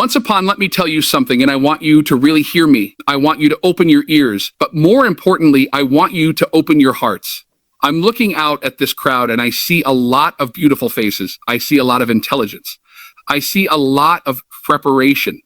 Let me tell you something, and I want you to really hear me. I want you to open your ears, but more importantly, I want you to open your hearts. I'm looking out at this crowd and I see a lot of beautiful faces. I see a lot of intelligence. I see a lot of preparation.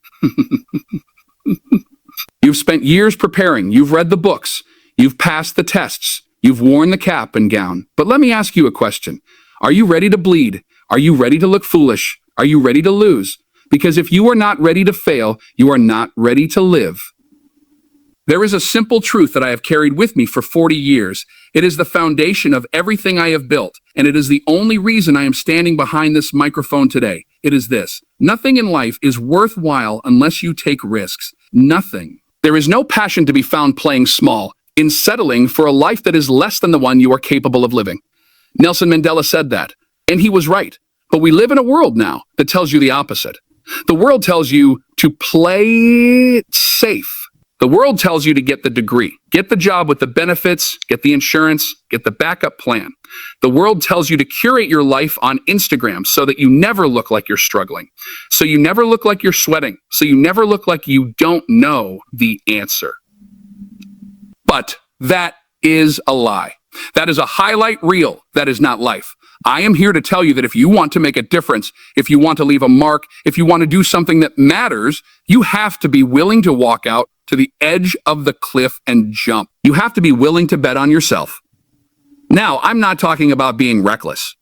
You've spent years preparing. You've read the books. You've passed the tests. You've worn the cap and gown. But let me ask you a question. Are you ready to bleed? Are you ready to look foolish? Are you ready to lose? Because if you are not ready to fail, you are not ready to live. There is a simple truth that I have carried with me for 40 years. It is the foundation of everything I have built, and it is the only reason I am standing behind this microphone today. It is this: nothing in life is worthwhile unless you take risks. Nothing. There is no passion to be found playing small, in settling for a life that is less than the one you are capable of living. Nelson Mandela said that, and he was right. But we live in a world now that tells you the opposite. The world tells you to play safe. The world tells you to get the degree, get the job with the benefits, get the insurance, get the backup plan. The world tells you to curate your life on Instagram so that you never look like you're struggling, so you never look like you're sweating, so you never look like you don't know the answer. But that is a lie. That is a highlight reel. That is not life. I am here to tell you that if you want to make a difference, if you want to leave a mark, if you want to do something that matters, you have to be willing to walk out to the edge of the cliff and jump. You have to be willing to bet on yourself. Now, I'm not talking about being reckless.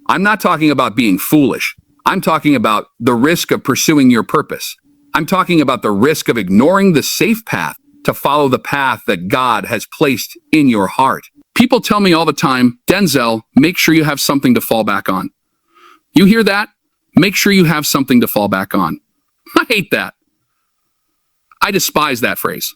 I'm not talking about being foolish. I'm talking about the risk of pursuing your purpose. I'm talking about the risk of ignoring the safe path to follow the path that God has placed in your heart. People tell me all the time, Denzel, make sure you have something to fall back on. You hear that? Make sure you have something to fall back on. I hate that. I despise that phrase.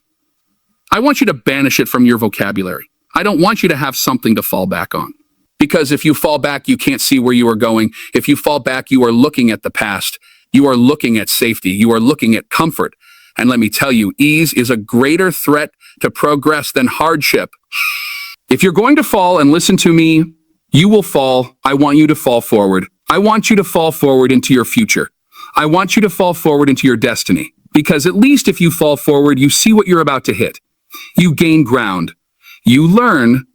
I want you to banish it from your vocabulary. I don't want you to have something to fall back on. Because if you fall back, you can't see where you are going. If you fall back, you are looking at the past. You are looking at safety. You are looking at comfort. And let me tell you, ease is a greater threat to progress than hardship. If you're going to fall, and listen to me, you will fall. I want you to fall forward. I want you to fall forward into your future. I want you to fall forward into your destiny. Because at least if you fall forward, you see what you're about to hit. You gain ground. You learn.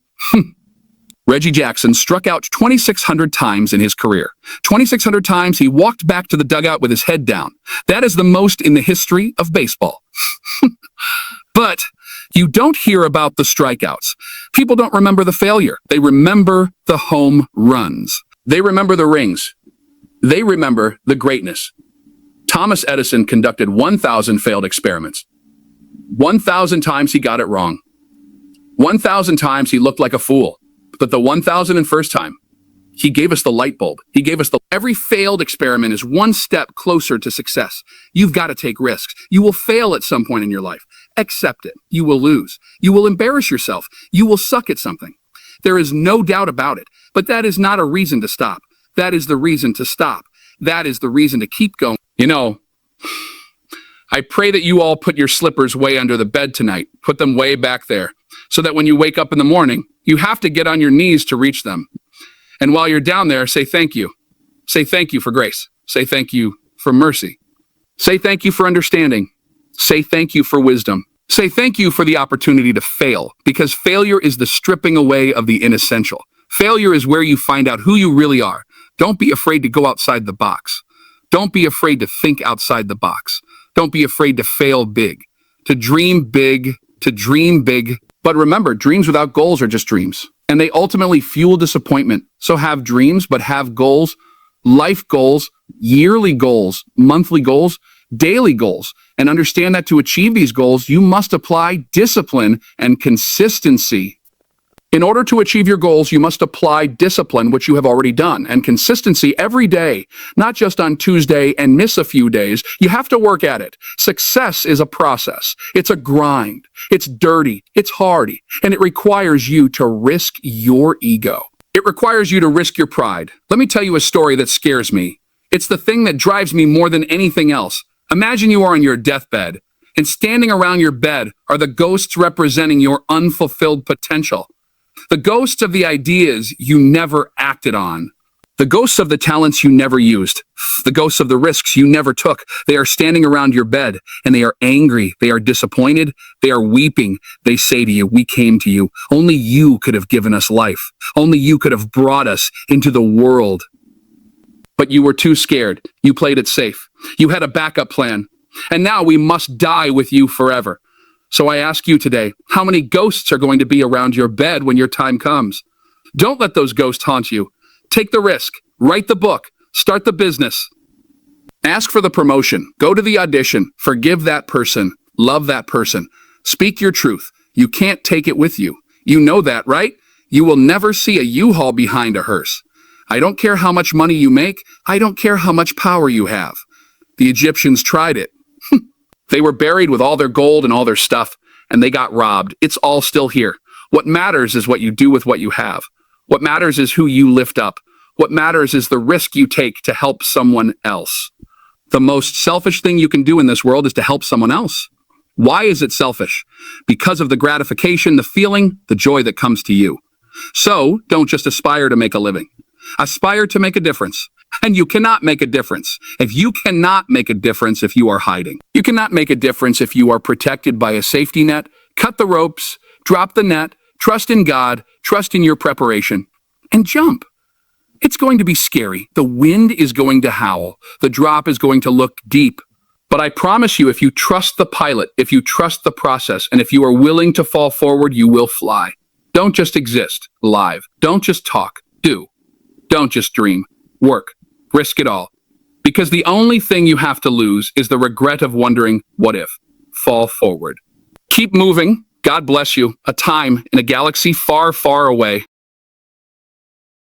Reggie Jackson struck out 2,600 times in his career. 2,600 times he walked back to the dugout with his head down. That is the most in the history of baseball. But you don't hear about the strikeouts. People don't remember the failure. They remember the home runs. They remember the rings. They remember the greatness. Thomas Edison conducted 1,000 failed experiments. 1,000 times he got it wrong. 1,000 times he looked like a fool. But the 1,001st time, he gave us the light bulb. He gave us every failed experiment is one step closer to success. You've got to take risks. You will fail at some point in your life. Accept it. You will lose. You will embarrass yourself. You will suck at something. There is no doubt about it. But that is not a reason to stop. That is the reason to stop. That is the reason to keep going. You know, I pray that you all put your slippers way under the bed tonight. Put them way back there so that when you wake up in the morning, you have to get on your knees to reach them. And while you're down there, say thank you. Say thank you for grace. Say thank you for mercy. Say thank you for understanding. Say thank you for wisdom. Say thank you for the opportunity to fail, because failure is the stripping away of the inessential. Failure is where you find out who you really are. Don't be afraid to go outside the box. Don't be afraid to think outside the box. Don't be afraid to fail big, to dream big, to dream big. But remember, dreams without goals are just dreams, and they ultimately fuel disappointment. So have dreams, but have goals, life goals, yearly goals, monthly goals, daily goals, and understand that to achieve these goals, you must apply discipline and consistency. In order to achieve your goals, you must apply discipline, which you have already done, and consistency every day, not just on Tuesday and miss a few days. You have to work at it. Success is a process. It's a grind. It's dirty. It's hard. And it requires you to risk your ego. It requires you to risk your pride. Let me tell you a story that scares me. It's the thing that drives me more than anything else. Imagine you are on your deathbed, and standing around your bed are the ghosts representing your unfulfilled potential. The ghosts of the ideas you never acted on. The ghosts of the talents you never used, the ghosts of the risks you never took, they are standing around your bed, and they are angry, they are disappointed, they are weeping. They say to you, we came to you. Only you could have given us life. Only you could have brought us into the world. But you were too scared. You played it safe. You had a backup plan. And now we must die with you forever. So I ask you today, how many ghosts are going to be around your bed when your time comes? Don't let those ghosts haunt you. Take the risk. Write the book. Start the business. Ask for the promotion. Go to the audition. Forgive that person. Love that person. Speak your truth. You can't take it with you. You know that, right? You will never see a U-Haul behind a hearse. I don't care how much money you make. I don't care how much power you have. The Egyptians tried it. They were buried with all their gold and all their stuff, and they got robbed. It's all still here. What matters is what you do with what you have. What matters is who you lift up. What matters is the risk you take to help someone else. The most selfish thing you can do in this world is to help someone else. Why is it selfish? Because of the gratification, the feeling, the joy that comes to you. So, don't just aspire to make a living. Aspire to make a difference. And you cannot make a difference if you are hiding. You cannot make a difference if you are protected by a safety net. Cut the ropes, drop the net, trust in God, trust in your preparation, and jump. It's going to be scary. The wind is going to howl. The drop is going to look deep. But I promise you, if you trust the pilot, if you trust the process, and if you are willing to fall forward, you will fly. Don't just exist, live. Don't just talk, do. Don't just dream, work. Risk it all. Because the only thing you have to lose is the regret of wondering, what if? Fall forward. Keep moving. God bless you. A time in a galaxy far, far away.